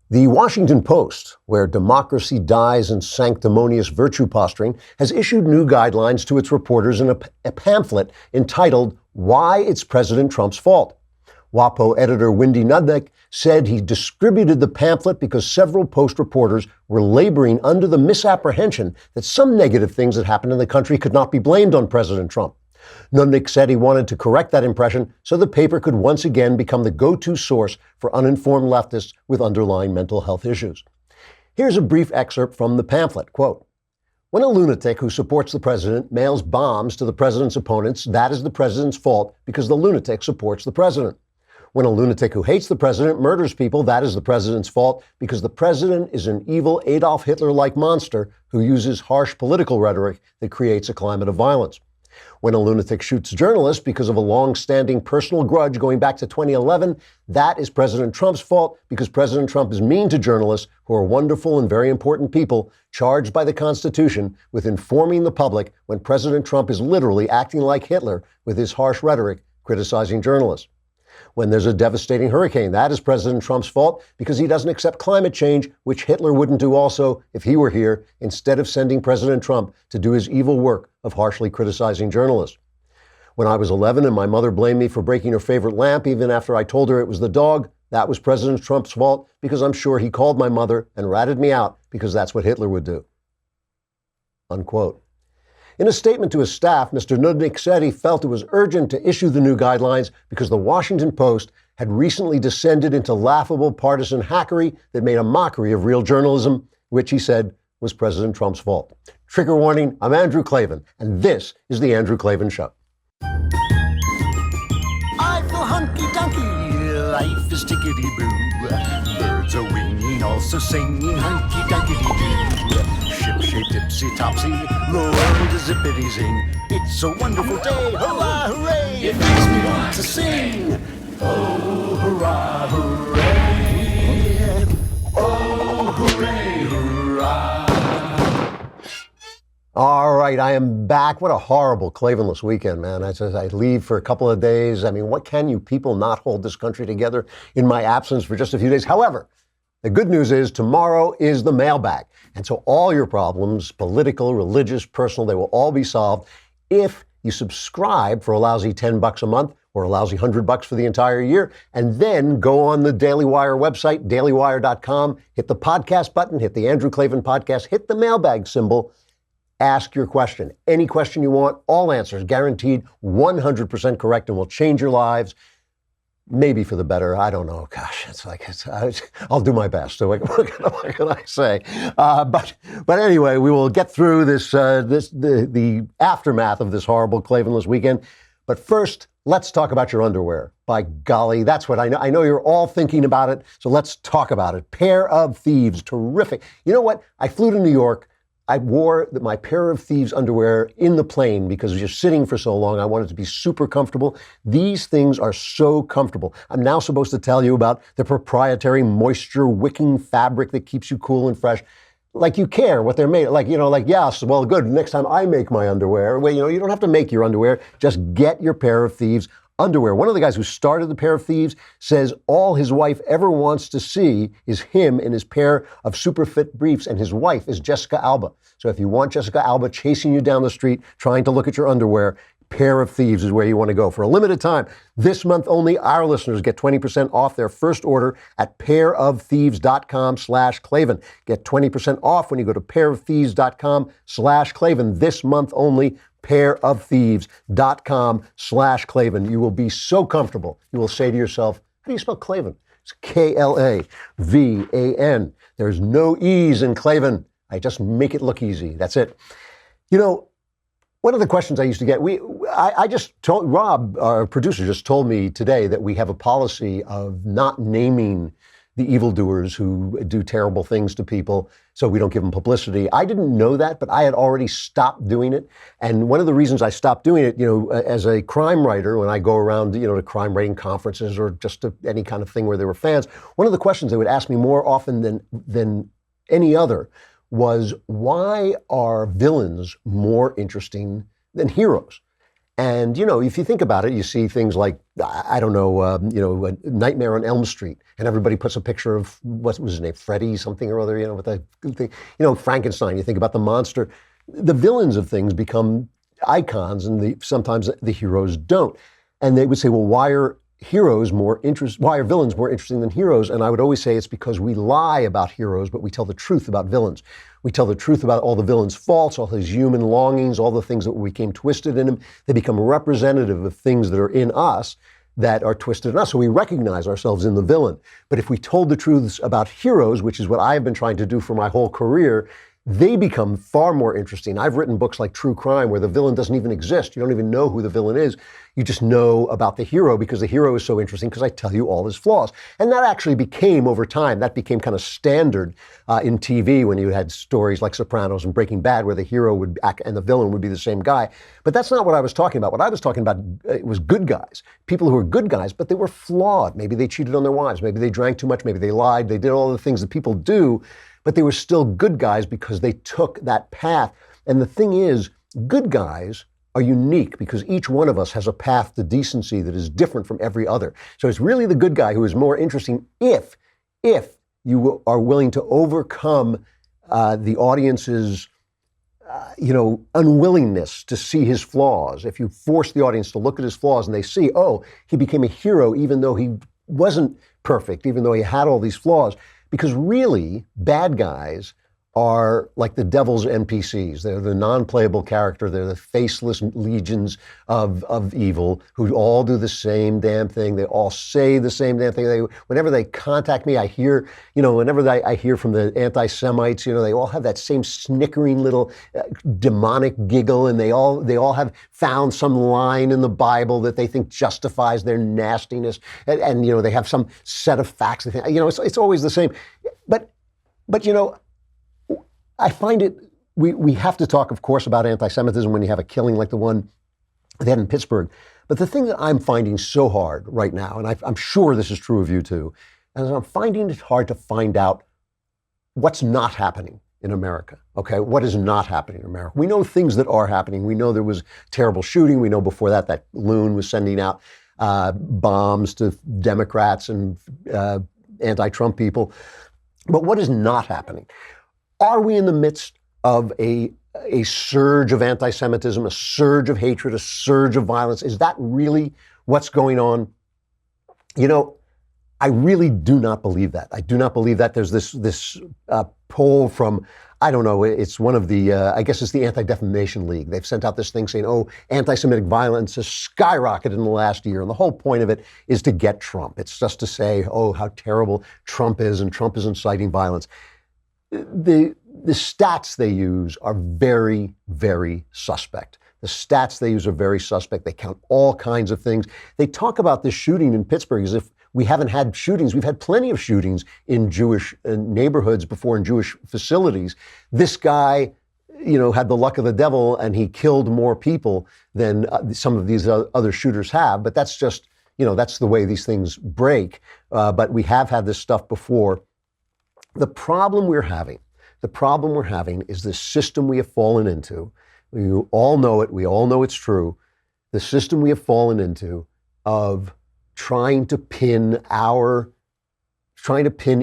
The Washington Post, where democracy dies in sanctimonious virtue posturing, has issued new guidelines to its reporters in a pamphlet entitled Why It's President Trump's Fault. WAPO editor Wendy Nudnik said he distributed the pamphlet because several Post reporters were laboring under the misapprehension that some negative things that happened in the country could not be blamed on President Trump. Nudnik said he wanted to correct that impression so the paper could once again become the go-to source for uninformed leftists with underlying mental health issues. Here's a brief excerpt from the pamphlet. Quote, "When a lunatic who supports the president mails bombs to the president's opponents, that is the president's fault because the lunatic supports the president. When a lunatic who hates the president murders people, that is the president's fault because the president is an evil Adolf Hitler-like monster who uses harsh political rhetoric that creates a climate of violence. When a lunatic shoots journalists because of a long-standing personal grudge going back to 2011, that is President Trump's fault because President Trump is mean to journalists who are wonderful and very important people charged by the Constitution with informing the public when President Trump is literally acting like Hitler with his harsh rhetoric criticizing journalists. When there's a devastating hurricane, that is President Trump's fault because he doesn't accept climate change, which Hitler wouldn't do also if he were here, instead of sending President Trump to do his evil work of harshly criticizing journalists. When I was 11 and my mother blamed me for breaking her favorite lamp even after I told her it was the dog, that was President Trump's fault because I'm sure he called my mother and ratted me out because that's what Hitler would do." Unquote. In a statement to his staff, Mr. Nudnik said he felt it was urgent to issue the new guidelines because the Washington Post had recently descended into laughable partisan hackery that made a mockery of real journalism, which he said was President Trump's fault. Trigger warning, I'm Andrew Klavan, and this is The Andrew Klavan Show. I feel hunky-dunky, life is tickety-boo. Birds are winging, also singing hunky-dunky-doo. Ship-shape, tipsy-topsy, the world is zippity-zing. It's a wonderful day, hurrah, hooray! It makes me want to sing. Oh, hurrah, hooray! Oh, hooray, hurrah! All right, I am back. What a horrible Klavanless weekend, man. I leave for a couple of days. I mean, what can you people not hold this country together in my absence for just a few days? However, the good news is tomorrow is the mailbag. And so all your problems, political, religious, personal, they will all be solved if you subscribe for a lousy $10 a month or a lousy $100 for the entire year. And then go on the Daily Wire website, dailywire.com, hit the podcast button, hit the Andrew Klavan podcast, hit the mailbag symbol, ask your question. Any question you want, all answers guaranteed 100% correct and will change your lives. Maybe for the better. I don't know. Gosh, I'll do my best. So what can I say? But anyway, we will get through the aftermath of this horrible Klavanless weekend. But first, let's talk about your underwear. By golly, that's what I know. I know you're all thinking about it. So let's talk about it. Pair of Thieves, terrific. You know what? I flew to New York. I wore my Pair of Thieves underwear in the plane because you're sitting for so long. I wanted to be super comfortable. These things are so comfortable. I'm now supposed to tell you about the proprietary moisture wicking fabric that keeps you cool and fresh. Like you care what they're made. Yes, well, good. Next time I make my underwear. Well, you don't have to make your underwear. Just get your Pair of Thieves underwear. One of the guys who started the Pair of Thieves says all his wife ever wants to see is him in his pair of super fit briefs, and his wife is Jessica Alba. So if you want Jessica Alba chasing you down the street, trying to look at your underwear, Pair of Thieves is where you want to go. For a limited time, this month only, our listeners get 20% off their first order at pairofthieves.com/Klavan. Get 20% off when you go to pairofthieves.com/Klavan. This month only, pairofthieves.com/Klavan. You will be so comfortable. You will say to yourself, how do you spell Klavan? It's Klavan. There's no E's in Klavan. I just make it look easy. That's it. You know, one of the questions I used to get, Rob, our producer, just told me today that we have a policy of not naming the evildoers who do terrible things to people, so we don't give them publicity. I didn't know that, but I had already stopped doing it. And one of the reasons I stopped doing it, as a crime writer, when I go around, to crime writing conferences or just to any kind of thing where there were fans, one of the questions they would ask me more often than any other was, why are villains more interesting than heroes? And, if you think about it, you see things like, I don't know, a Nightmare on Elm Street, and everybody puts a picture of, what was his name, Freddy something or other, with that thing. Frankenstein, you think about the monster. The villains of things become icons, and sometimes the heroes don't. And they would say, well, why are villains more interesting than heroes? And I would always say it's because we lie about heroes, but we tell the truth about villains. We tell the truth about all the villains' faults, all his human longings, all the things that became twisted in him. They become representative of things that are in us that are twisted in us. So we recognize ourselves in the villain. But if we told the truths about heroes, which is what I've been trying to do for my whole career, they become far more interesting. I've written books like True Crime where the villain doesn't even exist. You don't even know who the villain is. You just know about the hero because the hero is so interesting because I tell you all his flaws. And that actually became, over time, that became kind of standard in TV when you had stories like Sopranos and Breaking Bad where the hero would act and the villain would be the same guy. But that's not what I was talking about. What I was talking about was good guys. People who were good guys, but they were flawed. Maybe they cheated on their wives. Maybe they drank too much. Maybe they lied. They did all the things that people do. But they were still good guys because they took that path. And the thing is, good guys are unique because each one of us has a path to decency that is different from every other. So it's really the good guy who is more interesting if you are willing to overcome the audience's unwillingness to see his flaws. If you force the audience to look at his flaws and they see, oh, he became a hero even though he wasn't perfect, even though he had all these flaws. Because really, bad guys are like the devil's NPCs. They're the non-playable character. They're the faceless legions of evil who all do the same damn thing. They all say the same damn thing. Whenever they contact me, I hear, whenever I hear from the anti-Semites, they all have that same snickering little demonic giggle, and they all have found some line in the Bible that they think justifies their nastiness, and they have some set of facts. It's always the same. But I find it, we have to talk, of course, about anti-Semitism when you have a killing like the one they had in Pittsburgh. But the thing that I'm finding so hard right now, and I'm sure this is true of you too, is I'm finding it hard to find out what's not happening in America, okay? What is not happening in America? We know things that are happening. We know there was terrible shooting. We know before that loon was sending out bombs to Democrats and anti-Trump people. But what is not happening? Are we in the midst of a surge of anti-Semitism, a surge of hatred, a surge of violence? Is that really what's going on? I really do not believe that. I do not believe that. There's this poll from, I don't know, it's one of the, I guess it's the Anti-Defamation League. They've sent out this thing saying, anti-Semitic violence has skyrocketed in the last year. And the whole point of it is to get Trump. It's just to say, how terrible Trump is, and Trump is inciting violence. The stats they use are very, very suspect. The stats they use are very suspect. They count all kinds of things. They talk about this shooting in Pittsburgh as if we haven't had shootings. We've had plenty of shootings in Jewish neighborhoods before, in Jewish facilities. This guy, had the luck of the devil, and he killed more people than some of these other shooters have. But that's just, that's the way these things break. But we have had this stuff before. The problem we're having is this system we have fallen into. We all know it. We all know it's true. The system we have fallen into of trying to pin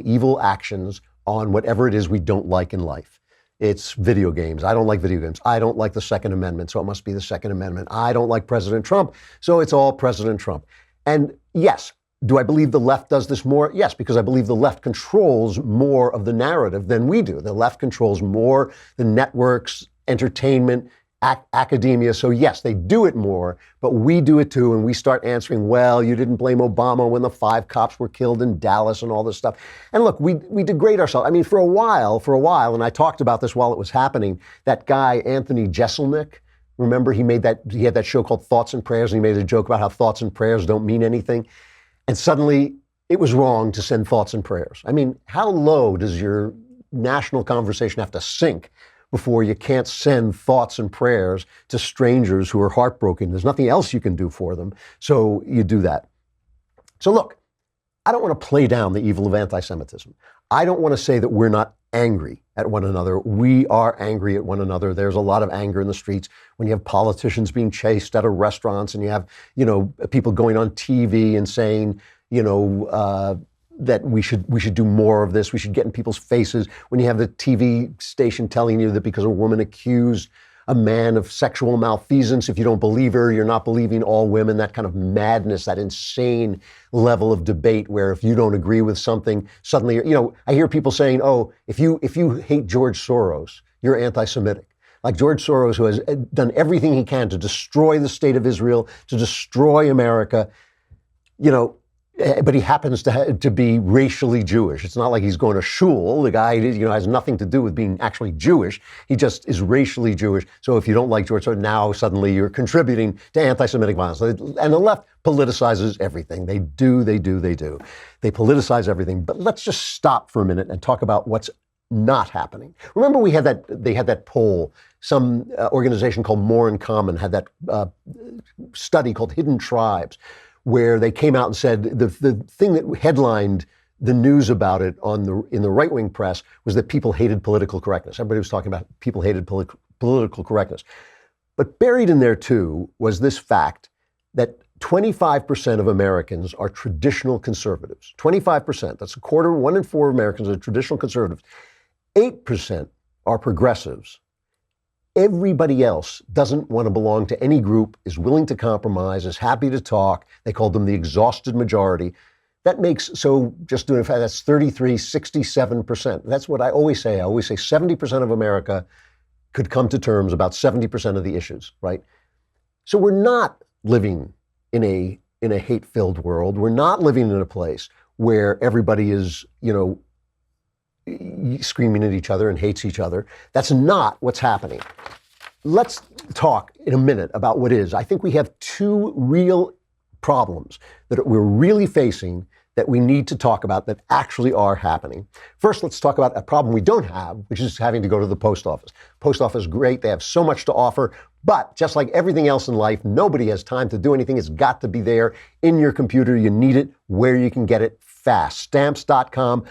evil actions on whatever it is we don't like in life. It's video games. I don't like video games. I don't like the Second Amendment, so it must be the Second Amendment. I don't like President Trump, so it's all President Trump. And yes, do I believe the left does this more? Yes, because I believe the left controls more of the narrative than we do. The left controls more the networks, entertainment, academia. So yes, they do it more, but we do it too. And we start answering, well, you didn't blame Obama when the 5 cops were killed in Dallas and all this stuff. And look, we degrade ourselves. I mean, for a while, and I talked about this while it was happening, that guy, Anthony Jeselnik, remember he had that show called Thoughts and Prayers, and he made a joke about how thoughts and prayers don't mean anything. And suddenly it was wrong to send thoughts and prayers. I mean, how low does your national conversation have to sink before you can't send thoughts and prayers to strangers who are heartbroken? There's nothing else you can do for them, so you do that. So look, I don't want to play down the evil of anti-Semitism. I don't want to say that we're not angry at one another. We are angry at one another. There's a lot of anger in the streets when you have politicians being chased out of restaurants and you have, people going on TV and saying, that we should do more of this. We should get in people's faces. When you have the TV station telling you that because a woman accused a man of sexual malfeasance, if you don't believe her, you're not believing all women, that kind of madness, that insane level of debate where if you don't agree with something, suddenly, I hear people saying, oh, if you hate George Soros, you're anti-Semitic. Like George Soros, who has done everything he can to destroy the state of Israel, to destroy America, but he happens to be racially Jewish. It's not like he's going to shul. The guy, has nothing to do with being actually Jewish. He just is racially Jewish. So if you don't like George Soros, now suddenly you're contributing to anti-Semitic violence. And the left politicizes everything. They do. They politicize everything. But let's just stop for a minute and talk about what's not happening. Remember they had that poll, some organization called More in Common had that study called Hidden Tribes, where they came out and said the thing that headlined the news about it in the right-wing press was that people hated political correctness. Everybody was talking about people hated political correctness. But buried in there too was this fact that 25% of Americans are traditional conservatives. 25%, that's a quarter, 1 in 4 Americans are traditional conservatives. 8% are progressives. Everybody else doesn't want to belong to any group, is willing to compromise, is happy to talk. They called them the exhausted majority. That makes, so just doing it, that's 67%. That's what I always say. I always say 70% of America could come to terms about 70% of the issues, right? So we're not living in a hate-filled world. We're not living in a place where everybody is, screaming at each other and hates each other. That's not what's happening. Let's talk in a minute about what is. I think we have 2 real problems that we're really facing that we need to talk about that actually are happening. First, let's talk about a problem we don't have, which is having to go to the post office. Post office is great. They have so much to offer. But just like everything else in life, nobody has time to do anything. It's got to be there in your computer. You need it where you can get it fast. Stamps.com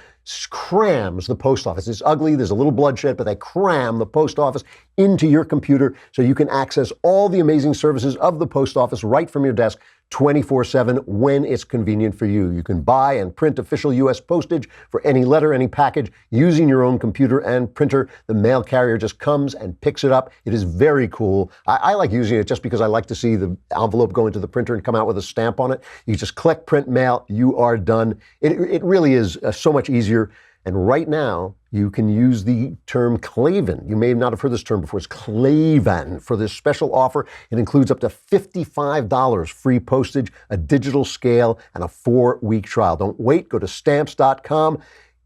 crams the post office. It's ugly, there's a little bloodshed, but they cram the post office into your computer so you can access all the amazing services of the post office right from your desk 24/7 when it's convenient for you. You can buy and print official U.S. postage for any letter, any package using your own computer and printer. The mail carrier just comes and picks it up. It is very cool. I like using it just because I like to see the envelope go into the printer and come out with a stamp on it. You just click print mail, you are done. It really is so much easier. And right now, you can use the term Klavan. You may not have heard this term before. It's Klavan for this special offer. It includes up to $55 free postage, a digital scale, and a 4-week trial. Don't wait. Go to Stamps.com.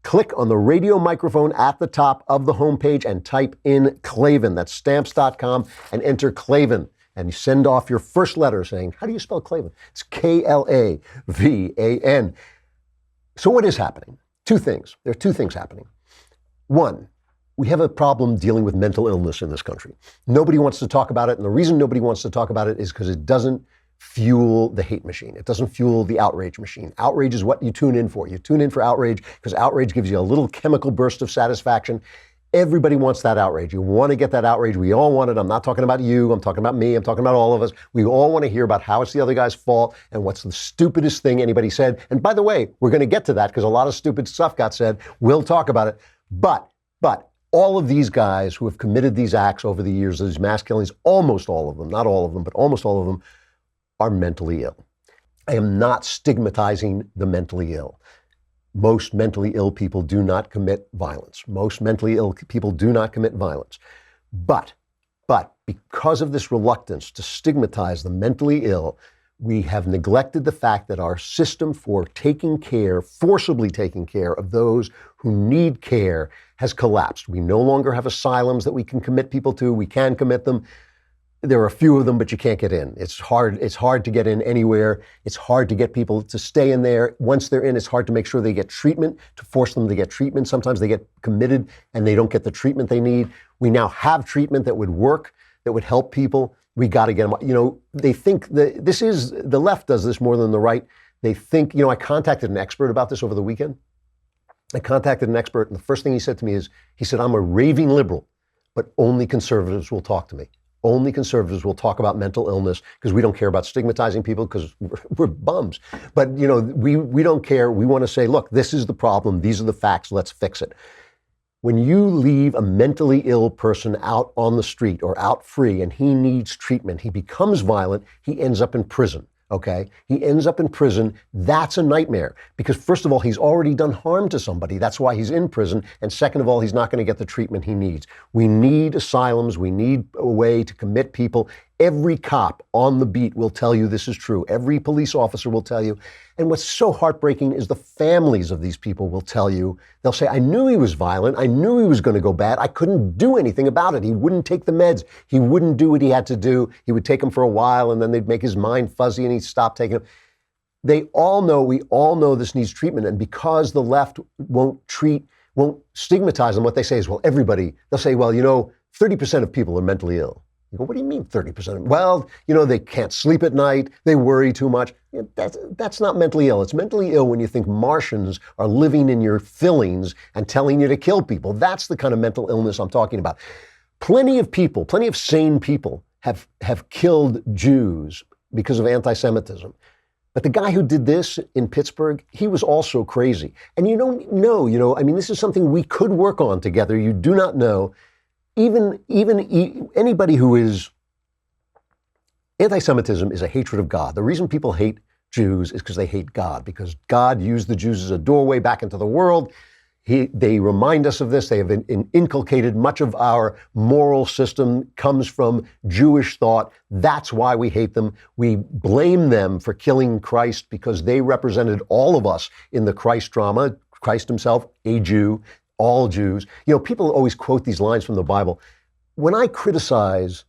Click on the radio microphone at the top of the homepage and type in Klavan. That's Stamps.com and enter Klavan. And you send off your first letter saying, how do you spell Klavan? It's Klavan. So what is happening? 2 things. There are 2 things happening. 1, we have a problem dealing with mental illness in this country. Nobody wants to talk about it. And the reason nobody wants to talk about it is because it doesn't fuel the hate machine. It doesn't fuel the outrage machine. Outrage is what you tune in for. You tune in for outrage because outrage gives you a little chemical burst of satisfaction. Everybody wants that outrage. You want to get that outrage. We all want it. I'm not talking about you. I'm talking about me. I'm talking about all of us. We all want to hear about how it's the other guy's fault and what's the stupidest thing anybody said. And by the way, we're going to get to that because a lot of stupid stuff got said. We'll talk about it. But all of these guys who have committed these acts over the years, these mass killings, almost all of them, not all of them, but almost all of them are mentally ill. I am not stigmatizing the mentally ill. Most mentally ill people do not commit violence. Most mentally ill people do not commit violence. But because of this reluctance to stigmatize the mentally ill, we have neglected the fact that our system for taking care, forcibly taking care of those who need care has collapsed. We no longer have asylums that we can commit people to. We can commit them. There are a few of them, but you can't get in. It's hard to get in anywhere. It's hard to get people to stay in there. Once they're in, it's hard to make sure they get treatment, to force them to get treatment. Sometimes they get committed and they don't get the treatment they need. We now have treatment that would work, that would help people. We got to get them. They think that the left does this more than the right. They think, I contacted an expert about this over the weekend. I contacted an expert, and the first thing he said to me is, he said, I'm a raving liberal, but only conservatives will talk to me. Only conservatives will talk about mental illness because we don't care about stigmatizing people because we're bums. But, we don't care. We want to say, look, this is the problem. These are the facts. Let's fix it. When you leave a mentally ill person out on the street or out free and he needs treatment, he becomes violent, he ends up in prison. Okay, he ends up in prison. That's a nightmare because first of all, he's already done harm to somebody. That's why he's in prison. And second of all, he's not going to get the treatment he needs. We need asylums. We need a way to commit people. Every cop on the beat will tell you this is true. Every police officer will tell you. And what's so heartbreaking is the families of these people will tell you, they'll say, I knew he was violent. I knew he was going to go bad. I couldn't do anything about it. He wouldn't take the meds. He wouldn't do what he had to do. He would take them for a while and then they'd make his mind fuzzy and he'd stop taking them. We all know this needs treatment. And because the left won't stigmatize them, what they say is, well, they'll say, well, 30% of people are mentally ill. You go, what do you mean 30%? Well, they can't sleep at night. They worry too much. That's not mentally ill. It's mentally ill when you think Martians are living in your fillings and telling you to kill people. That's the kind of mental illness I'm talking about. Plenty of sane people have killed Jews because of anti-Semitism. But the guy who did this in Pittsburgh, he was also crazy. And you don't know, this is something we could work on together. You do not know. Even anybody who is anti-Semitism is a hatred of God. The reason people hate Jews is because they hate God, because God used the Jews as a doorway back into the world. They remind us of this. They have inculcated much of our moral system comes from Jewish thought. That's why we hate them. We blame them for killing Christ because they represented all of us in the Christ drama. Christ himself, a Jew. All Jews. People always quote these lines from the Bible. When I criticize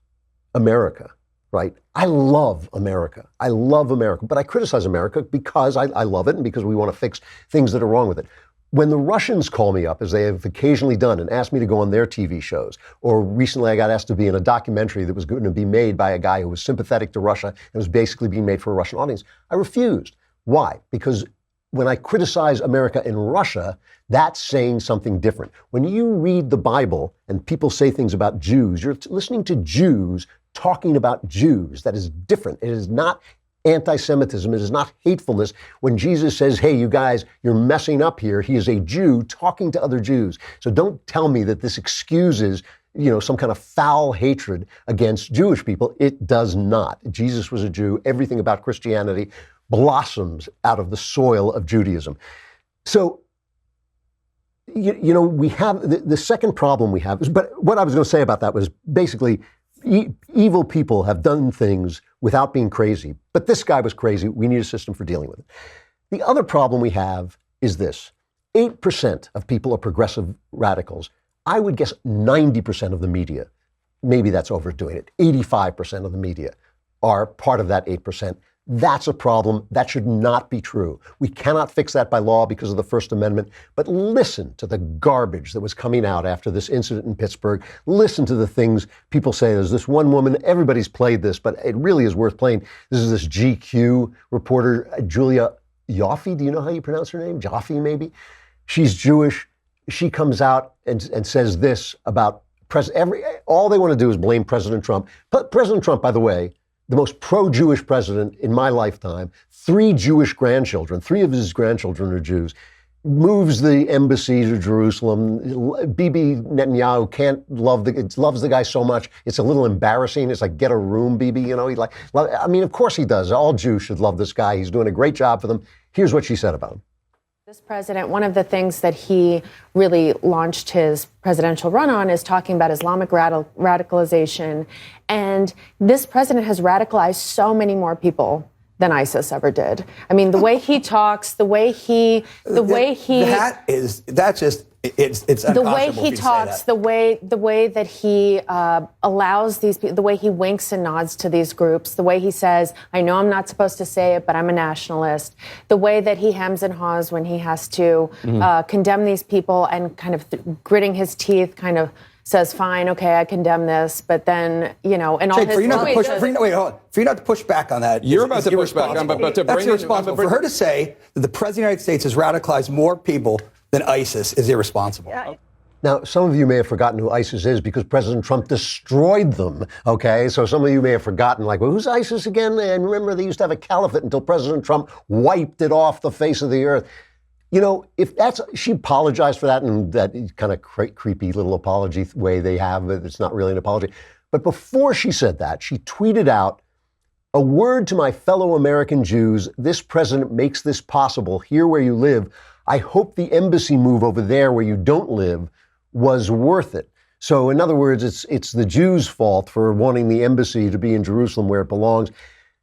America, right? I love America. But I criticize America because I love it and because we want to fix things that are wrong with it. When the Russians call me up, as they have occasionally done, and ask me to go on their TV shows, or recently I got asked to be in a documentary that was going to be made by a guy who was sympathetic to Russia and was basically being made for a Russian audience, I refused. Why? Because when I criticize America in Russia, that's saying something different. When you read the Bible and people say things about Jews, you're listening to Jews talking about Jews. That is different. It is not anti-Semitism. It is not hatefulness. When Jesus says, hey, you guys, you're messing up here, he is a Jew talking to other Jews. So don't tell me that this excuses some kind of foul hatred against Jewish people. It does not. Jesus was a Jew. Everything about Christianity blossoms out of the soil of Judaism. So, we have the second problem we have is, but what I was going to say about that was basically evil people have done things without being crazy. But this guy was crazy. We need a system for dealing with it. The other problem we have is this. 8% of people are progressive radicals. I would guess 90% of the media, maybe that's overdoing it, 85% of the media are part of that 8%. That's a problem. That should not be true. We cannot fix that by law because of the First Amendment. But listen to the garbage that was coming out after this incident in Pittsburgh. Listen to the things people say. There's this one woman, everybody's played this, but it really is worth playing. This is this GQ reporter, Julia Yoffe. Do you know how you pronounce her name? Joffe, maybe? She's Jewish. She comes out and says this about all they want to do is blame President Trump. But President Trump, by the way, the most pro-Jewish president in my lifetime, 3 Jewish grandchildren, 3 of his grandchildren are Jews, moves the embassy to Jerusalem. Bibi Netanyahu loves the guy so much, it's a little embarrassing. It's like, get a room, Bibi, of course he does. All Jews should love this guy. He's doing a great job for them. Here's what she said about him. This president, one of the things that he really launched his presidential run on is talking about Islamic radicalization. And this president has radicalized so many more people than ISIS ever did. I mean, the way he talks, the way he it's the way he talks, the way that he allows these people, the way he winks and nods to these groups, the way he says, I know I'm not supposed to say it, but I'm a nationalist, the way that he hems and haws when he has to condemn these people and kind of gritting his teeth, kind of says, fine, okay, I condemn this, but then, and all his... For you not to push back on that... You're about to push back on, but to that's bring... irresponsible. For her to say that the President of the United States has radicalized more people than ISIS is irresponsible. Now, some of you may have forgotten who ISIS is because President Trump destroyed them, okay? So some of you may have forgotten, like, well, who's ISIS again? And remember, they used to have a caliphate until President Trump wiped it off the face of the earth. You know, if that's, she apologized for that in that kind of creepy little apology way they have. It's not really an apology. But before she said that, she tweeted out, "A word to my fellow American Jews. This president makes this possible here where you live. I hope the embassy move over there where you don't live was worth it." So in other words, it's the Jews' fault for wanting the embassy to be in Jerusalem where it belongs.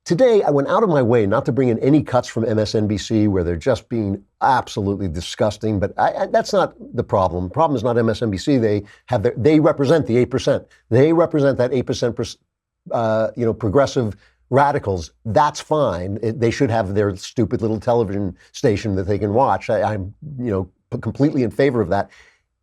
Today, I went out of my way not to bring in any cuts from MSNBC where they're just being absolutely disgusting, but that's not the problem. The problem is not MSNBC. They represent the 8%. They represent that 8% progressive radicals. That's fine. They should have their stupid little television station that they can watch. I'm completely in favor of that.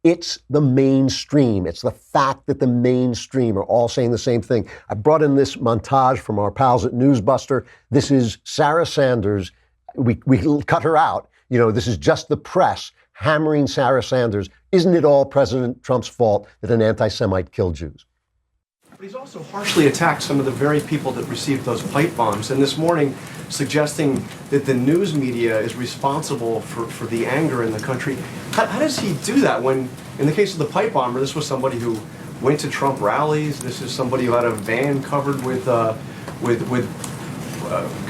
It's the mainstream. It's the fact that the mainstream are all saying the same thing. I brought in this montage from our pals at Newsbuster. This is Sarah Sanders. We cut her out. This is just the press hammering Sarah Sanders. Isn't it all President Trump's fault that an anti-Semite killed Jews? But he's also harshly attacked some of the very people that received those pipe bombs. And this morning, suggesting that the news media is responsible for the anger in the country. How does he do that when, in the case of the pipe bomber, this was somebody who went to Trump rallies. This is somebody who had a van covered with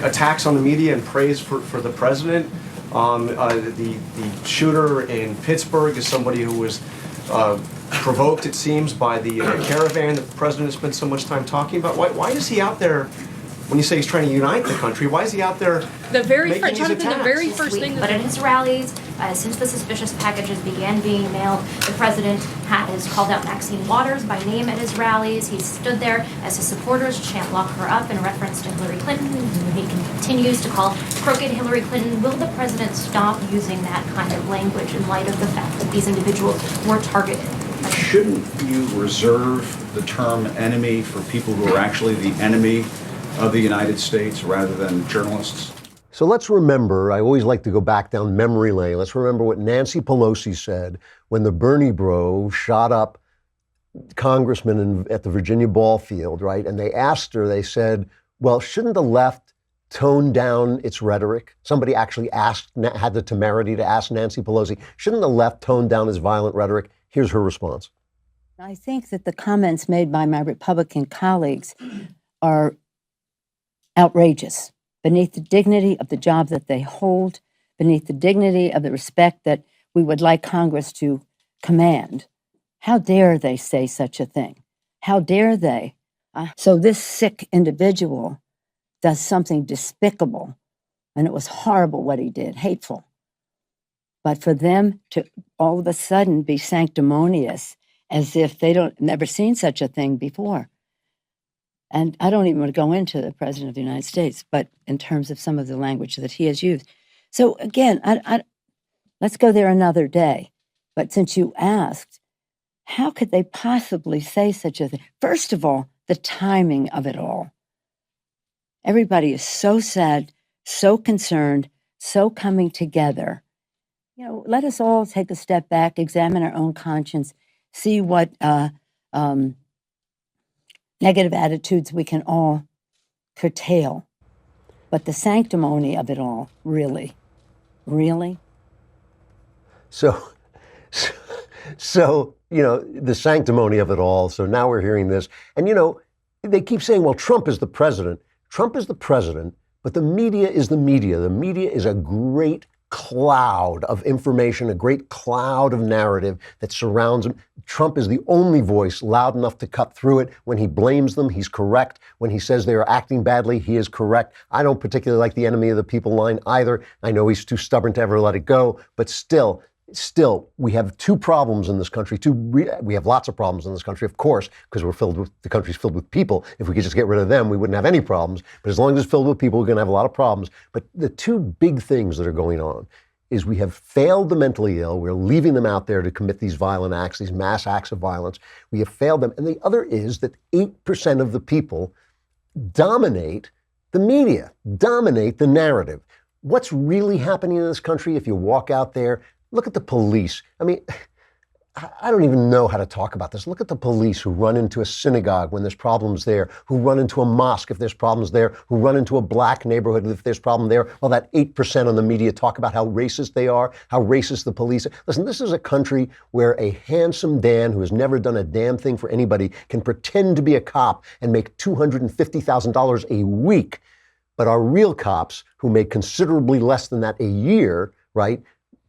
attacks on the media and praise for the president. The shooter in Pittsburgh is somebody who was provoked, it seems, by the caravan that the president has spent so much time talking about. Why is he out there, when you say he's trying to unite the country, why is he out there making these attacks? The very first thing. But at his rallies, since the suspicious packages began being mailed, the president has called out Maxine Waters by name at his rallies. He stood there as his supporters chant "Lock her up" in reference to Hillary Clinton, who he continues to call crooked Hillary Clinton. Will the president stop using that kind of language in light of the fact that these individuals were targeted? Shouldn't you reserve the term enemy for people who are actually the enemy of the United States rather than journalists? So let's remember, I always like to go back down memory lane. Let's remember what Nancy Pelosi said when the Bernie bro shot up congressmen at the Virginia ball field, right? And they asked her, they said, well, shouldn't the left tone down its rhetoric? Somebody actually had the temerity to ask Nancy Pelosi, shouldn't the left tone down its violent rhetoric? Here's her response. I think that the comments made by my Republican colleagues are outrageous, beneath the dignity of the job that they hold, beneath the dignity of the respect that we would like Congress to command. How dare they say such a thing? How dare they? So this sick individual does something despicable, and it was horrible what he did, hateful. But for them to all of a sudden be sanctimonious as if they never seen such a thing before. And I don't even want to go into the President of the United States, but in terms of some of the language that he has used. So again, let's go there another day. But since you asked, how could they possibly say such a thing? First of all, the timing of it all. Everybody is so sad, so concerned, so coming together. Let us all take a step back, examine our own conscience, see what negative attitudes we can all curtail. But the sanctimony of it all, really? So, the sanctimony of it all. So now we're hearing this. And, they keep saying, well, Trump is the president. Trump is the president, but the media is the media. The media is a great cloud of information, a great cloud of narrative that surrounds him. Trump is the only voice loud enough to cut through it. When he blames them, he's correct. When he says they are acting badly, he is correct. I don't particularly like the enemy of the people line either. I know he's too stubborn to ever let it go, but still, we have two problems in this country. We have lots of problems in this country, of course, because the country's filled with people. If we could just get rid of them, we wouldn't have any problems. But as long as it's filled with people, we're going to have a lot of problems. But the two big things that are going on is we have failed the mentally ill. We're leaving them out there to commit these violent acts, these mass acts of violence. We have failed them. And the other is that 8% of the people dominate the media, dominate the narrative. What's really happening in this country, if you walk out there, Look at the police. I mean, I don't even know how to talk about this. Look at the police who run into a synagogue when there's problems there, who run into a mosque if there's problems there, who run into a black neighborhood if there's problem there. Well, that 8% on the media talk about how racist they are, how racist the police are. Listen, this is a country where a handsome Dan who has never done a damn thing for anybody can pretend to be a cop and make $250,000 a week. But our real cops who make considerably less than that a year, right,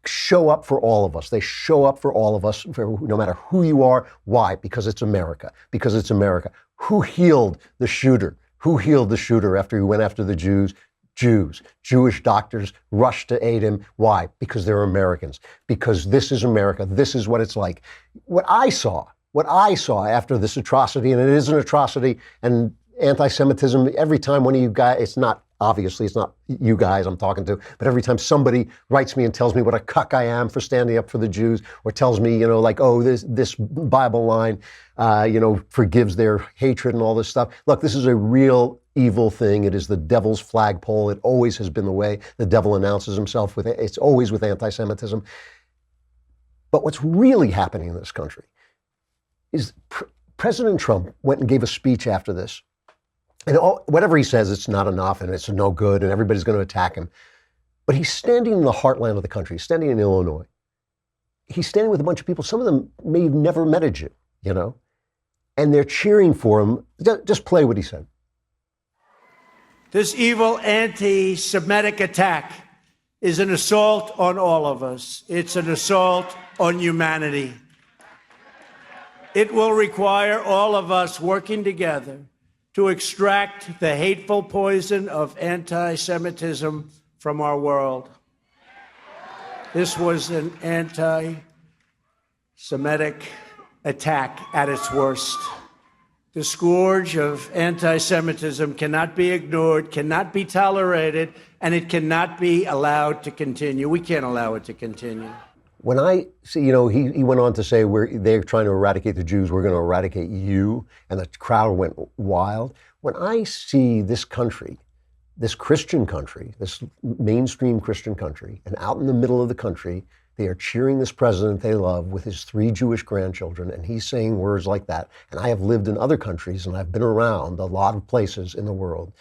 show up for all of us. They show up for all of us, no matter who you are. Why? Because it's America. Because it's America. Who healed the shooter? Who healed the shooter after he went after the Jews? Jews. Jewish doctors rushed to aid him. Why? Because they're Americans. Because this is America. This is what it's like. What I saw after this atrocity, and it is an atrocity, and anti-Semitism, every time one of you guys, it's not you guys I'm talking to, but every time somebody writes me and tells me what a cuck I am for standing up for the Jews, or tells me, like, oh, this Bible line, forgives their hatred and all this stuff. Look, this is a real evil thing. It is the devil's flagpole. It always has been the way the devil announces himself with it. It's always with anti-Semitism. But what's really happening in this country is President Trump went and gave a speech after this. And whatever he says, it's not enough and it's no good and everybody's going to attack him. But he's standing in the heartland of the country. He's standing in Illinois. He's standing with a bunch of people. Some of them may have never met a Jew, and they're cheering for him. Just play what he said. This evil anti-Semitic attack is an assault on all of us. It's an assault on humanity. It will require all of us working together to extract the hateful poison of anti-Semitism from our world. This was an anti-Semitic attack at its worst. The scourge of anti-Semitism cannot be ignored, cannot be tolerated, and it cannot be allowed to continue. We can't allow it to continue. When I see, he went on to say, they're trying to eradicate the Jews, we're going to eradicate you, and the crowd went wild. When I see this country, this Christian country, this mainstream Christian country, and out in the middle of the country, they are cheering this president they love with his 3 Jewish grandchildren, and he's saying words like that. And I have lived in other countries, and I've been around a lot of places in the world.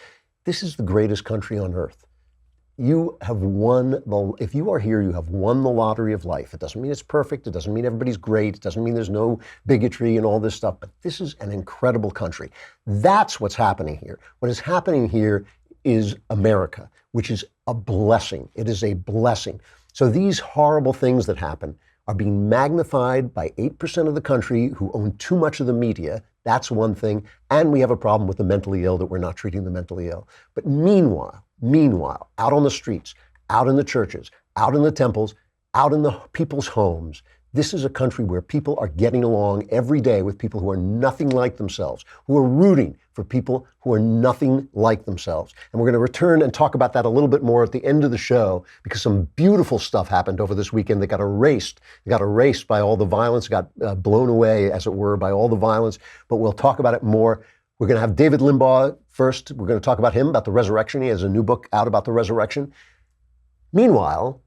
This is the greatest country on earth. You have if you are here, you have won the lottery of life. It doesn't mean it's perfect. It doesn't mean everybody's great. It doesn't mean there's no bigotry and all this stuff, but this is an incredible country. That's what's happening here. What is happening here is America, which is a blessing. It is a blessing. So these horrible things that happen are being magnified by 8% of the country who own too much of the media. That's one thing. And we have a problem with the mentally ill, that we're not treating the mentally ill. But meanwhile, out on the streets, out in the churches, out in the temples, out in the people's homes, this is a country where people are getting along every day with people who are nothing like themselves, who are rooting for people who are nothing like themselves. And we're going to return and talk about that a little bit more at the end of the show, because some beautiful stuff happened over this weekend that got erased. It got erased by all the violence, got blown away, as it were, by all the violence. But we'll talk about it more. We're going to have David Limbaugh first. We're going to talk about him, about the resurrection. He has a new book out about the resurrection. Meanwhile,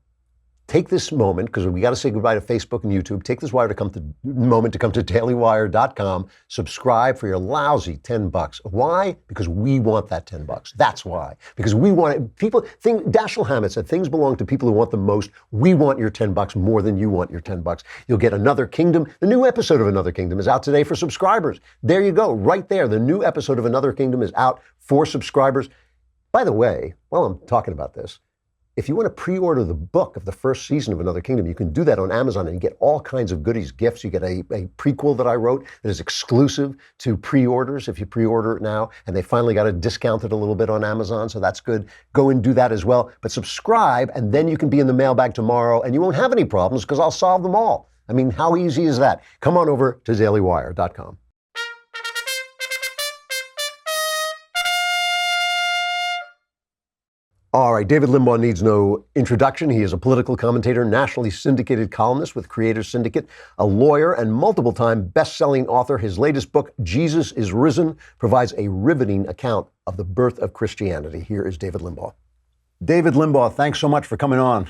take this moment, because we got to say goodbye to Facebook and YouTube. Take this moment to come to dailywire.com. Subscribe for your lousy $10. Why? Because we want that $10. That's why. Because we want it. Dashiell Hammett said, things belong to people who want them most. We want your $10 more than you want your $10. You'll get Another Kingdom. The new episode of Another Kingdom is out today for subscribers. There you go, right there. The new episode of Another Kingdom is out for subscribers. By the way, while I'm talking about this, if you want to pre-order the book of the first season of Another Kingdom, you can do that on Amazon, and you get all kinds of goodies, gifts. You get a prequel that I wrote that is exclusive to pre-orders if you pre-order it now, and they finally got it discounted a little bit on Amazon, so that's good. Go and do that as well. But subscribe, and then you can be in the mailbag tomorrow, and you won't have any problems because I'll solve them all. I mean, how easy is that? Come on over to dailywire.com. All right, David Limbaugh needs no introduction. He is a political commentator, nationally syndicated columnist with Creators Syndicate, a lawyer, and multiple-time best-selling author. His latest book, Jesus is Risen, provides a riveting account of the birth of Christianity. Here is David Limbaugh. David Limbaugh, thanks so much for coming on.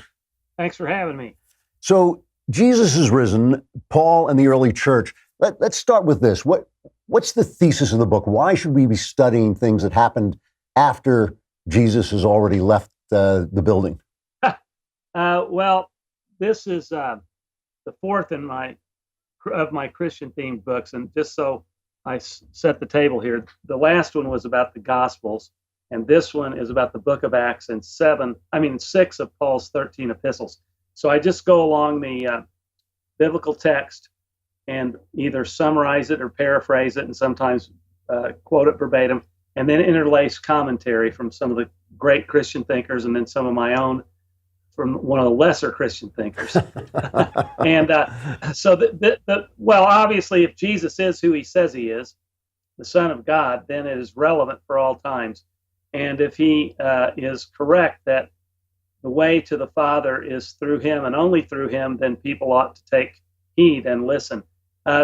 Thanks for having me. So Jesus is risen, Paul and the early church. Let's start with this. What's the thesis of the book? Why should we be studying things that happened after Jesus has already left the building? Well, this is the fourth of my Christian themed books, and just so I set the table here, the last one was about the Gospels, and this one is about the Book of Acts and 6 of Paul's 13 epistles. So I just go along the biblical text and either summarize it or paraphrase it, and sometimes quote it verbatim, and then interlace commentary from some of the great Christian thinkers, and then some of my own from one of the lesser Christian thinkers. And so, well, obviously, if Jesus is who he says he is, the Son of God, then it is relevant for all times. And if he is correct that the way to the Father is through him and only through him, then people ought to take heed and listen.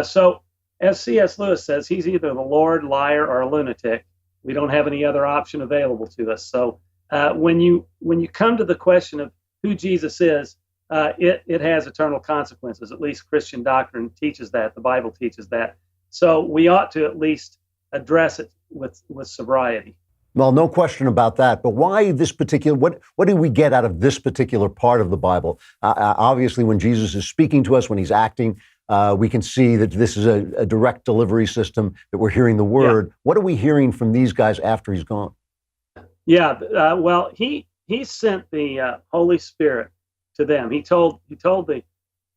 So, as C.S. Lewis says, he's either the Lord, liar, or a lunatic. We don't have any other option available to us. So, when you come to the question of who Jesus is, it has eternal consequences. At least Christian doctrine teaches that. The Bible teaches that. So we ought to at least address it with sobriety. Well, no question about that. But why this particular, what do we get out of this particular part of the Bible? Obviously, when Jesus is speaking to us, when he's acting, we can see that this is a direct delivery system, that we're hearing the word. Yeah. What are we hearing from these guys after he's gone? Yeah, well, he sent the Holy Spirit to them. He told the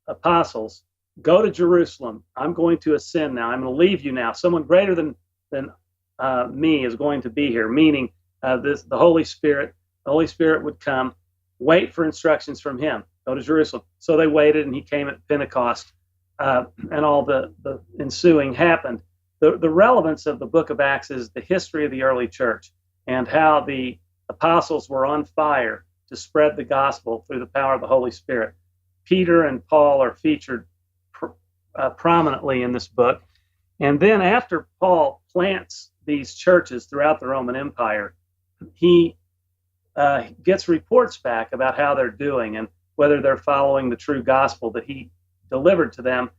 apostles, go to Jerusalem. I'm going to ascend now. I'm going to leave you now. Someone greater than me is going to be here, meaning the Holy Spirit. The Holy Spirit would come, wait for instructions from him, go to Jerusalem. So they waited, and he came at Pentecost, and all the ensuing happened. The relevance of the book of Acts is the history of the early church and how the apostles were on fire to spread the gospel through the power of the Holy Spirit. Peter and Paul are featured prominently in this book. And then after Paul plants these churches throughout the Roman Empire, he gets reports back about how they're doing and whether they're following the true gospel that he delivered to them,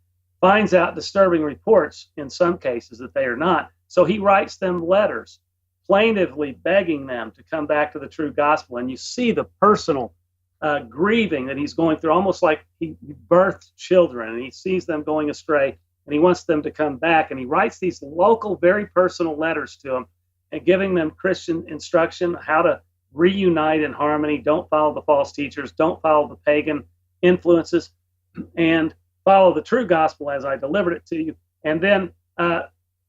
finds out disturbing reports in some cases that they are not. So he writes them letters, plaintively begging them to come back to the true gospel. And you see the personal grieving that he's going through, almost like he birthed children, and he sees them going astray, and he wants them to come back. And he writes these local, very personal letters to them and giving them Christian instruction, how to reunite in harmony, don't follow the false teachers, don't follow the pagan influences, and follow the true gospel as I delivered it to you. And then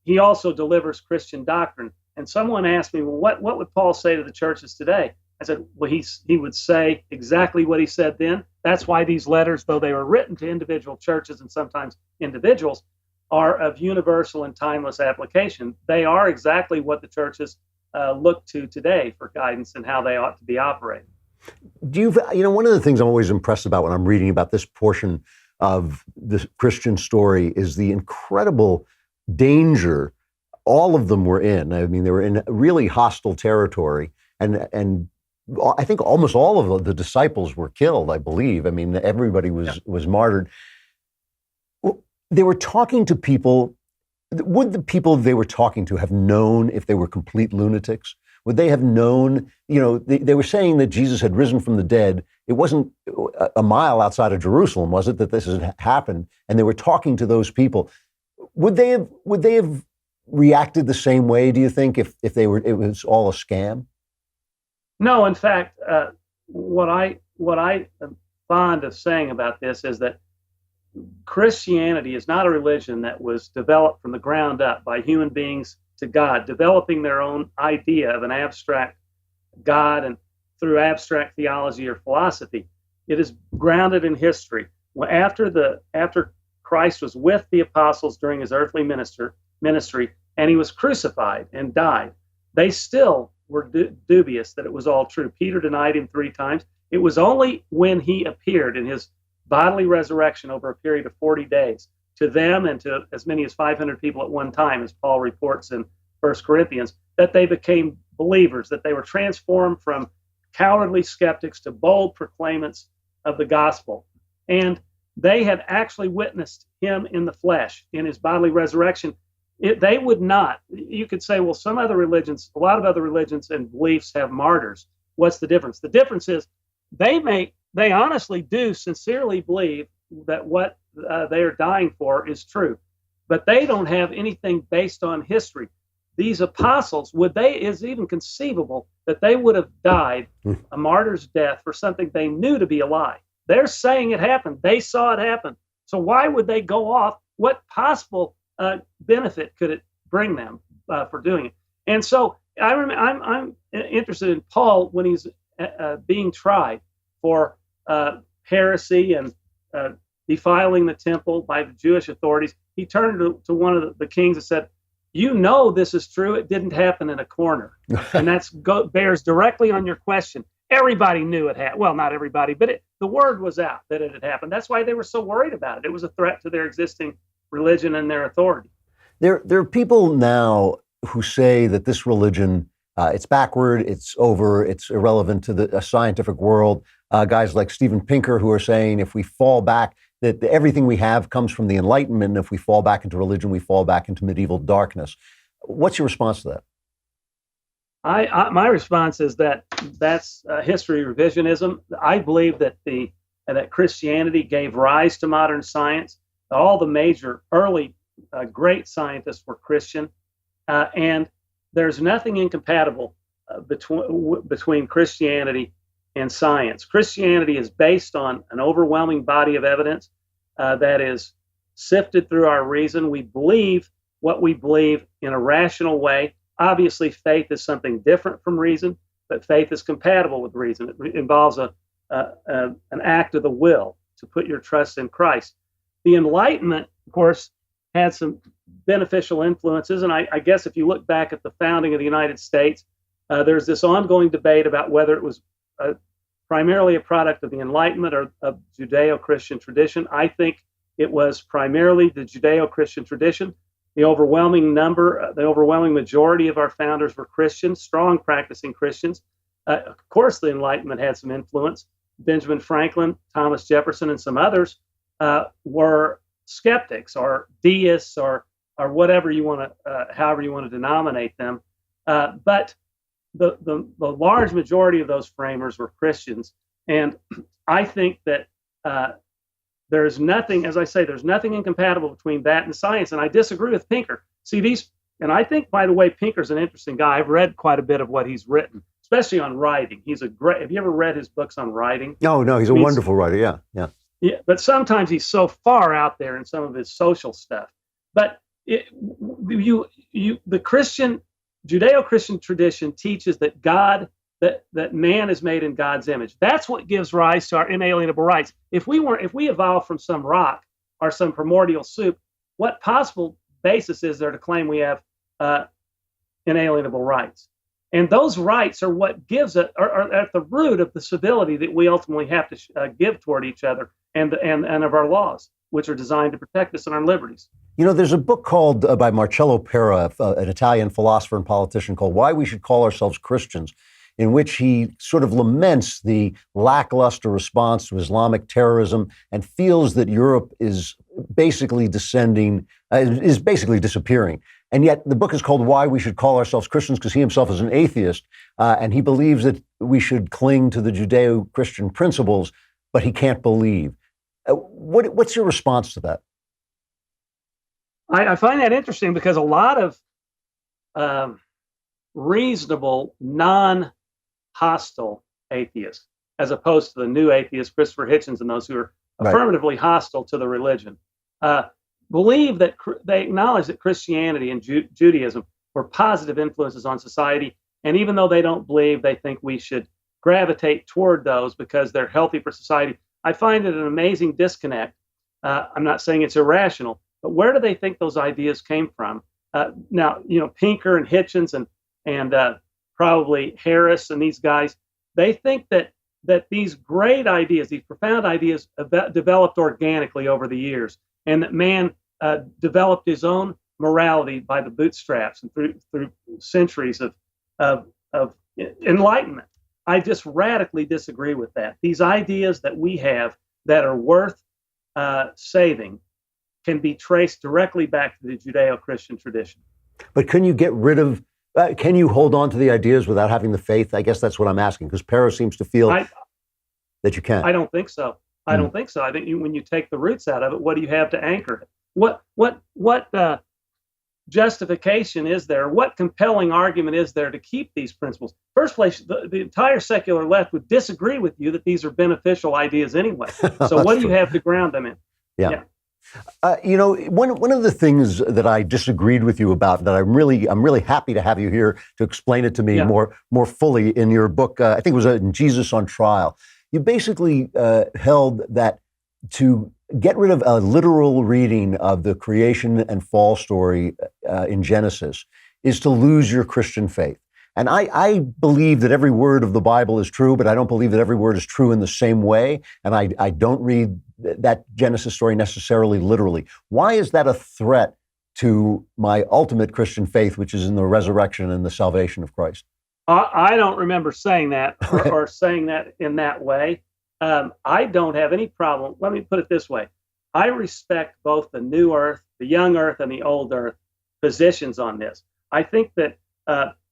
he also delivers Christian doctrine. And someone asked me, well, what would Paul say to the churches today? I said, well, he would say exactly what he said then. That's why these letters, though they were written to individual churches and sometimes individuals, are of universal and timeless application. They are exactly what the churches look to today for guidance and how they ought to be operating. One of the things I'm always impressed about when I'm reading about this portion of the Christian story is the incredible danger all of them were in. I mean, they were in really hostile territory, and I think almost all of the disciples were killed, I believe. I mean, everybody was martyred. They were talking to people. Would the people they were talking to have known if they were complete lunatics? Would they have known, they were saying that Jesus had risen from the dead. It wasn't a mile outside of Jerusalem, was it, that this had happened? And they were talking to those people. Would they have reacted the same way, do you think, if it was all a scam? No, in fact, what I am fond of saying about this is that Christianity is not a religion that was developed from the ground up by human beings to God, developing their own idea of an abstract God and through abstract theology or philosophy. It is grounded in history. After Christ was with the apostles during his earthly ministry, and he was crucified and died, they still were dubious that it was all true. Peter denied him 3 times. It was only when he appeared in his bodily resurrection over a period of 40 days to them and to as many as 500 people at one time, as Paul reports in 1 Corinthians, that they became believers, that they were transformed from cowardly skeptics to bold proclaimants of the gospel. And they had actually witnessed him in the flesh, in his bodily resurrection. They would not. You could say, well, some other religions, a lot of other religions and beliefs have martyrs. What's the difference? The difference is they honestly do sincerely believe that what they are dying for is true, but they don't have anything based on history. These apostles, is it even conceivable that they would have died a martyr's death for something they knew to be a lie? They're saying it happened. They saw it happen. So why would they go off? What possible benefit could it bring them for doing it? And so I'm interested in Paul when he's being tried for heresy and defiling the temple by the Jewish authorities. He turned to one of the kings and said, "You know this is true. It didn't happen in a corner." And that bears directly on your question. Everybody knew it happened. Well, not everybody, but the word was out that it had happened. That's why they were so worried about it. It was a threat to their existing religion and their authority. There are people now who say that this religion, it's backward, it's over, it's irrelevant to the scientific world. Guys like Steven Pinker who are saying if we fall back, that everything we have comes from the Enlightenment. And if we fall back into religion, we fall back into medieval darkness. What's your response to that? My response is that that's history revisionism. I believe that that Christianity gave rise to modern science. All the major early great scientists were Christian, and there's nothing incompatible between Christianity and science. Christianity is based on an overwhelming body of evidence that is sifted through our reason. We believe what we believe in a rational way. Obviously, faith is something different from reason, but faith is compatible with reason. It involves an act of the will to put your trust in Christ. The Enlightenment, of course, had some beneficial influences, and I guess if you look back at the founding of the United States, there's this ongoing debate about whether it was primarily a product of the Enlightenment or of Judeo-Christian tradition. I think it was primarily the Judeo-Christian tradition. The overwhelming majority of our founders were Christians, strong practicing Christians. Of course, the Enlightenment had some influence. Benjamin Franklin, Thomas Jefferson, and some others were skeptics or deists or whatever you want to, however you want to denominate them. But the large majority of those framers were Christians, and I think that there's nothing, as I say, there's nothing incompatible between that and science, and I disagree with Pinker. And I think, by the way, Pinker's an interesting guy. I've read quite a bit of what he's written, especially on writing. Have you ever read his books on writing? No, he's a wonderful writer, yeah. But sometimes he's so far out there in some of his social stuff. But the Judeo-Christian tradition teaches that that man is made in God's image. That's what gives rise to our inalienable rights. If we evolved from some rock or some primordial soup, what possible basis is there to claim we have inalienable rights? And those rights are what gives it, are at the root of the civility that we ultimately have to give toward each other and of our laws, which are designed to protect us and our liberties. You know, there's a book called by Marcello Pera, an Italian philosopher and politician, called Why We Should Call Ourselves Christians, in which he sort of laments the lackluster response to Islamic terrorism and feels that Europe is basically disappearing. And yet the book is called Why We Should Call Ourselves Christians because he himself is an atheist, and he believes that we should cling to the Judeo-Christian principles, but he can't believe. What's your response to that? I find that interesting because a lot of reasonable, non-hostile atheists, as opposed to the new atheists, Christopher Hitchens and those who are affirmatively hostile to the religion, believe that they acknowledge that Christianity and Judaism were positive influences on society. And even though they don't believe, they think we should gravitate toward those because they're healthy for society. I find it an amazing disconnect. I'm not saying it's irrational, but where do they think those ideas came from? Now, Pinker and Hitchens and probably Harris and these guys, they think that these great ideas, these profound ideas, developed organically over the years, and that man developed his own morality by the bootstraps and through centuries of enlightenment. I just radically disagree with that. These ideas that we have that are worth saving can be traced directly back to the Judeo-Christian tradition. But can you get rid of, can you hold on to the ideas without having the faith? I guess that's what I'm asking, because Pero seems to feel that you can't. I don't think so. I don't think so. I think when you take the roots out of it, what do you have to anchor it? What justification is there? What compelling argument is there to keep these principles? First place, the entire secular left would disagree with you that these are beneficial ideas anyway. So what do you have to ground them in? Yeah. One of the things that I disagreed with you about, that I'm really happy to have you here to explain it to me more fully in your book. I think it was in Jesus on Trial. You basically held that to get rid of a literal reading of the creation and fall story in Genesis is to lose your Christian faith. And I believe that every word of the Bible is true, but I don't believe that every word is true in the same way. And I don't read that Genesis story necessarily literally. Why is that a threat to my ultimate Christian faith, which is in the resurrection and the salvation of Christ? I don't remember saying that or saying that in that way. I don't have any problem. Let me put it this way. I respect both the new earth, the young earth, and the old earth positions on this. I think that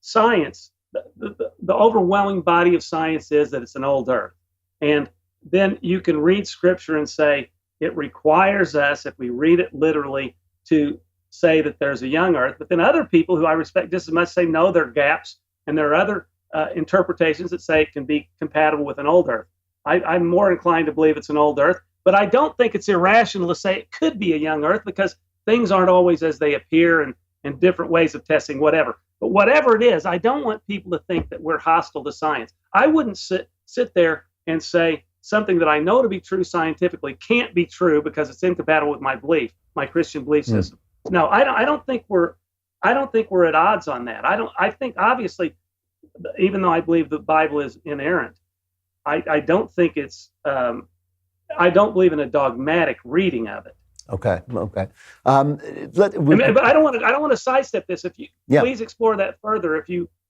science, the overwhelming body of science is that it's an old earth. And then you can read scripture and say it requires us, if we read it literally, to say that there's a young earth. But then other people who I respect just as much say, no, there are gaps. And there are other interpretations that say it can be compatible with an old earth. I'm more inclined to believe it's an old earth, but I don't think it's irrational to say it could be a young earth, because things aren't always as they appear, and different ways of testing, whatever. But whatever it is, I don't want people to think that we're hostile to science. I wouldn't sit there and say something that I know to be true scientifically can't be true because it's incompatible with my belief, my Christian belief system. No, I don't think we're at odds on that. I think obviously, even though I believe the Bible is inerrant, I don't think it's, I don't believe in a dogmatic reading of it. Okay. But I don't want to sidestep this. If you please explore that further,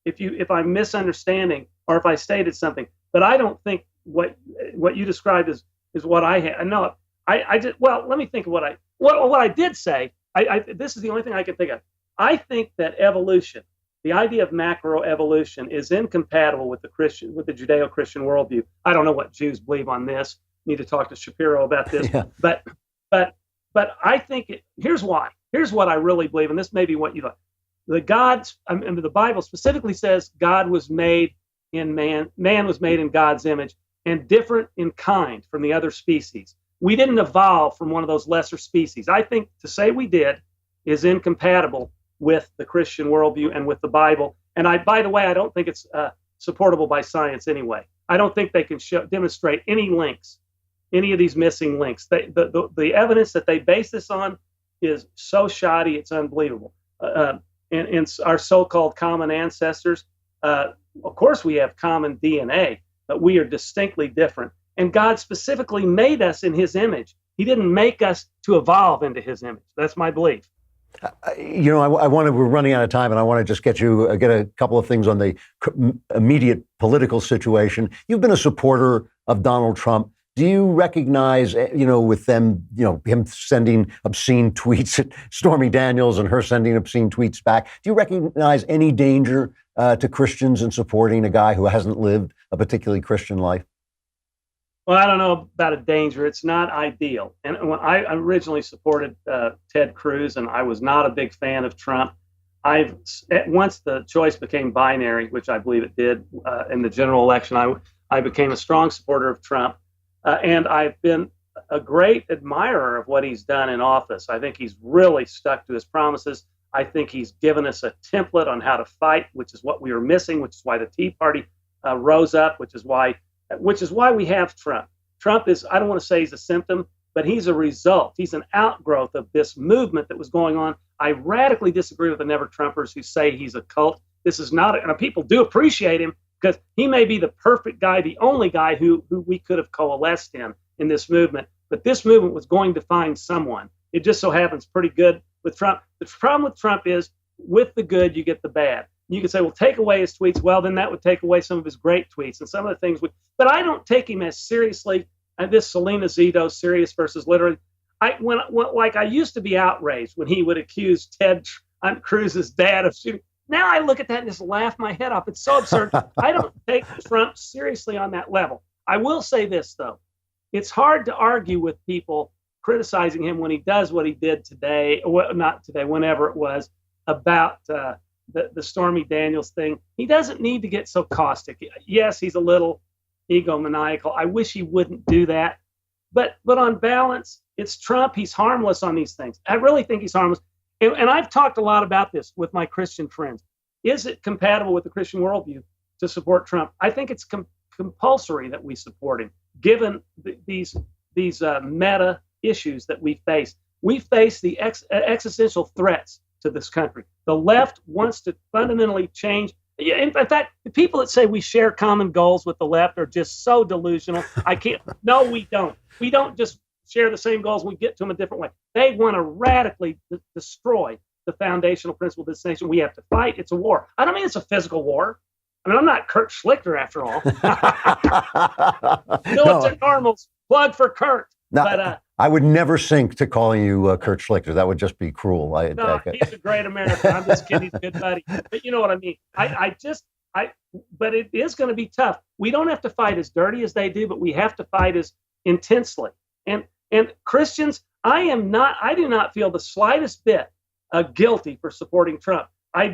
if I'm misunderstanding or if I stated something. But I don't think what you described is what I had. No, I just, well, let me think of what I did say. This is the only thing I can think of. I think that evolution, the idea of macroevolution, is incompatible with the Judeo-Christian worldview. I don't know what Jews believe on this. Need to talk to Shapiro about this. But I think here's why. Here's what I really believe, and this may be what you thought. The Bible specifically says God was made in man. Man was made in God's image and different in kind from the other species. We didn't evolve from one of those lesser species. I think to say we did is incompatible with the Christian worldview and with the Bible. And by the way, I don't think it's supportable by science anyway. I don't think they can demonstrate any links, any of these missing links. The evidence that they base this on is so shoddy, it's unbelievable. And our so-called common ancestors, of course we have common DNA, but we are distinctly different. And God specifically made us in his image. He didn't make us to evolve into his image. That's my belief. We're running out of time, and I want to just get a couple of things on the immediate political situation. You've been a supporter of Donald Trump. Do you recognize, with them, him sending obscene tweets at Stormy Daniels and her sending obscene tweets back, do you recognize any danger to Christians in supporting a guy who hasn't lived a particularly Christian life? Well, I don't know about a danger. It's not ideal. And when I originally supported Ted Cruz, and I was not a big fan of Trump, once the choice became binary, which I believe it did in the general election, I became a strong supporter of Trump. And I've been a great admirer of what he's done in office. I think he's really stuck to his promises. I think he's given us a template on how to fight, which is what we were missing, which is why the Tea Party rose up, which is why we have Trump. Trump is, I don't want to say he's a symptom, but he's a result. He's an outgrowth of this movement that was going on. I radically disagree with the Never-Trumpers who say he's a cult. This is not, and people do appreciate him because he may be the perfect guy, the only guy who we could have coalesced in this movement. But this movement was going to find someone. It just so happens pretty good with Trump. The problem with Trump is with the good, you get the bad. You could say, well, take away his tweets. Well, then that would take away some of his great tweets and some of the things. But I don't take him as seriously this Selena Zito, serious versus literally. I used to be outraged when he would accuse Ted Cruz's dad of shooting. Now I look at that and just laugh my head off. It's so absurd. I don't take Trump seriously on that level. I will say this, though. It's hard to argue with people criticizing him when he does what he did today, or not today, whenever it was, about the Stormy Daniels thing. He doesn't need to get so caustic. Yes, he's a little egomaniacal. I wish he wouldn't do that. But on balance, it's Trump. He's harmless on these things. I really think he's harmless. And I've talked a lot about this with my Christian friends. Is it compatible with the Christian worldview to support Trump? I think it's compulsory that we support him, given these meta issues that we face. We face the existential threats to this country. The left wants to fundamentally change. In fact, the people that say we share common goals with the left are just so delusional. No, we don't. We don't just share the same goals. We get to them a different way. They want to radically destroy the foundational principle of this nation. We have to fight. It's a war. I don't mean it's a physical war. I mean, I'm not Kurt Schlichter after all. Militant normals, plug for Kurt. No, but I would never sink to calling you Kurt Schlichter. That would just be cruel. He's a great American. I'm just kidding. He's a good buddy. But you know what I mean. But it is going to be tough. We don't have to fight as dirty as they do, but we have to fight as intensely. And Christians, I do not feel the slightest bit guilty for supporting Trump. I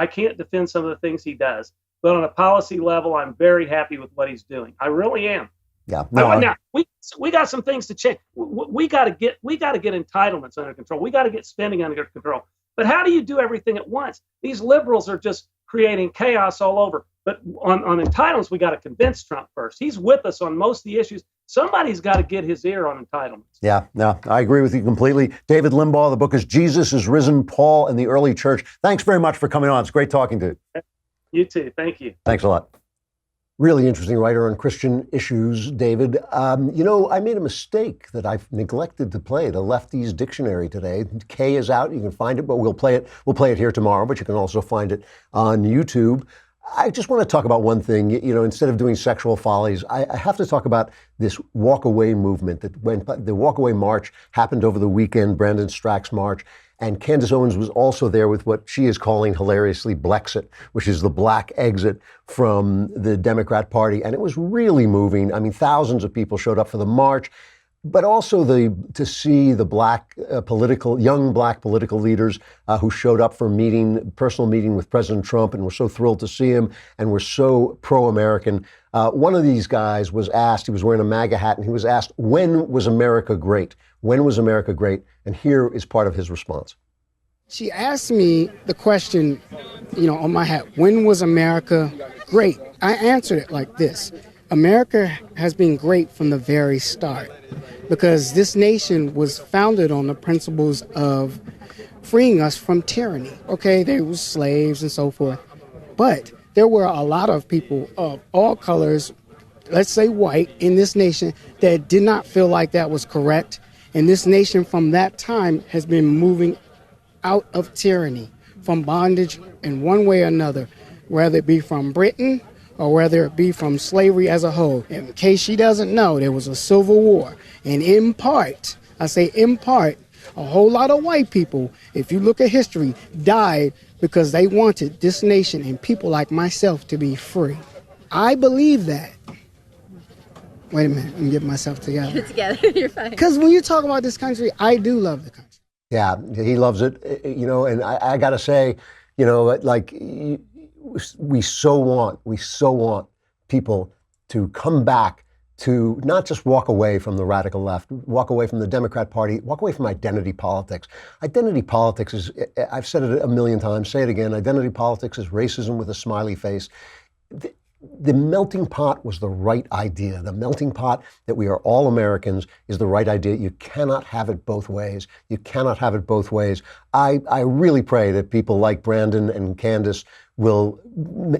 can't defend some of the things he does, but on a policy level, I'm very happy with what he's doing. I really am. Yeah. No, now we got some things to change. We got to get entitlements under control. We got to get spending under control. But how do you do everything at once? These liberals are just creating chaos all over. But on entitlements, we got to convince Trump first. He's with us on most of the issues. Somebody's got to get his ear on entitlements. Yeah, no, I agree with you completely. David Limbaugh, the book is Jesus is Risen, Paul and the Early Church. Thanks very much for coming on. It's great talking to you. You too. Thank you. Thanks a lot. Really interesting writer on Christian issues, David. I made a mistake that I've neglected to play, the Lefties Dictionary today. K is out. You can find it, but we'll play it. We'll play it here tomorrow, but you can also find it on YouTube. I just want to talk about one thing. Instead of doing sexual follies, I have to talk about this walk-away movement. That when the walk-away march happened over the weekend, Brandon Strack's march, and Candace Owens was also there with what she is calling hilariously Blexit, which is the black exit from the Democrat Party. And it was really moving. I mean, thousands of people showed up for the march, but also to see the young black political leaders who showed up for personal meeting with President Trump, and were so thrilled to see him and were so pro-American. One of these guys was asked, he was wearing a MAGA hat, and he was asked, when was America great? When was America great? And here is part of his response. She asked me the question, on my hat, when was America great? I answered it like this. America has been great from the very start, because this nation was founded on the principles of freeing us from tyranny. Okay, there were slaves and so forth, but there were a lot of people of all colors, let's say white, in this nation that did not feel like that was correct. And this nation from that time has been moving out of tyranny, from bondage in one way or another, whether it be from Britain or whether it be from slavery as a whole. In case she doesn't know, there was a civil war. And in part, I say in part, a whole lot of white people, if you look at history, died because they wanted this nation and people like myself to be free. I believe that. Wait a minute, let me get myself together. Get it together, you're fine. Because when you talk about this country, I do love the country. Yeah, he loves it, and I got to say, we so want people to come back to not just walk away from the radical left, walk away from the Democrat Party, walk away from identity politics. Identity politics is, I've said it a million times, say it again, identity politics is racism with a smiley face. The melting pot was the right idea. The melting pot that we are all Americans is the right idea. You cannot have it both ways. You cannot have it both ways. I really pray that people like Brandon and Candace will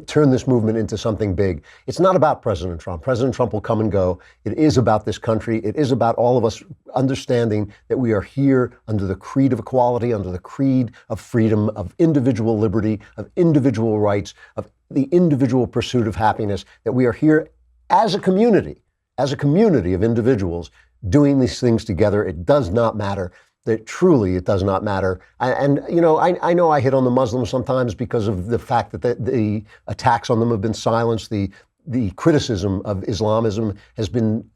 turn this movement into something big. It's not about President Trump. President Trump will come and go. It is about this country. It is about all of us understanding that we are here under the creed of equality, under the creed of freedom, of individual liberty, of individual rights, of the individual pursuit of happiness, that we are here as a community as a community of individuals doing these things together. It does not matter. That truly, it does not matter. And you know, I know I hit on the Muslims sometimes because of the fact that the attacks on them have been silenced. The criticism of Islamism has been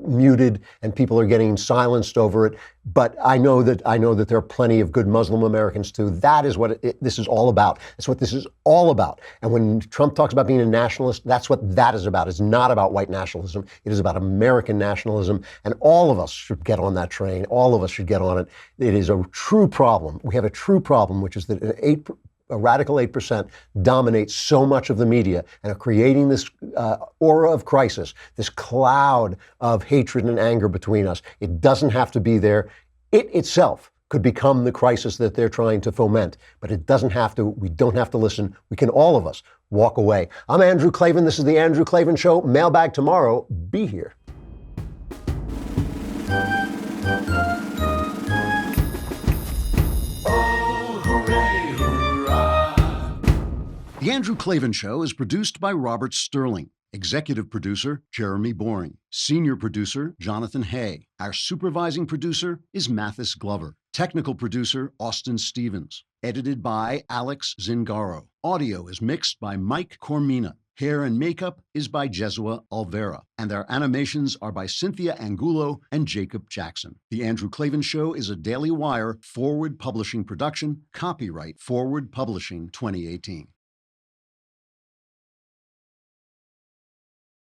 muted, and people are getting silenced over it. But I know that there are plenty of good Muslim Americans too. That is what this is all about. That's what this is all about. And when Trump talks about being a nationalist, that's what that is about. It's not about white nationalism. It is about American nationalism. And all of us should get on that train. All of us should get on it. It is a true problem. We have a true problem, which is that a radical 8% dominates so much of the media and are creating this aura of crisis, this cloud of hatred and anger between us. It doesn't have to be there. It itself could become the crisis that they're trying to foment, but it doesn't have to. We don't have to listen. We can, all of us, walk away. I'm Andrew Klavan. This is The Andrew Klavan Show. Mailbag tomorrow. Be here. The Andrew Klavan Show is produced by Robert Sterling. Executive producer, Jeremy Boring. Senior producer, Jonathan Hay. Our supervising producer is Mathis Glover. Technical producer, Austin Stevens. Edited by Alex Zingaro. Audio is mixed by Mike Cormina. Hair and makeup is by Jesua Alvera. And our animations are by Cynthia Angulo and Jacob Jackson. The Andrew Klavan Show is a Daily Wire Forward Publishing production. Copyright Forward Publishing 2018.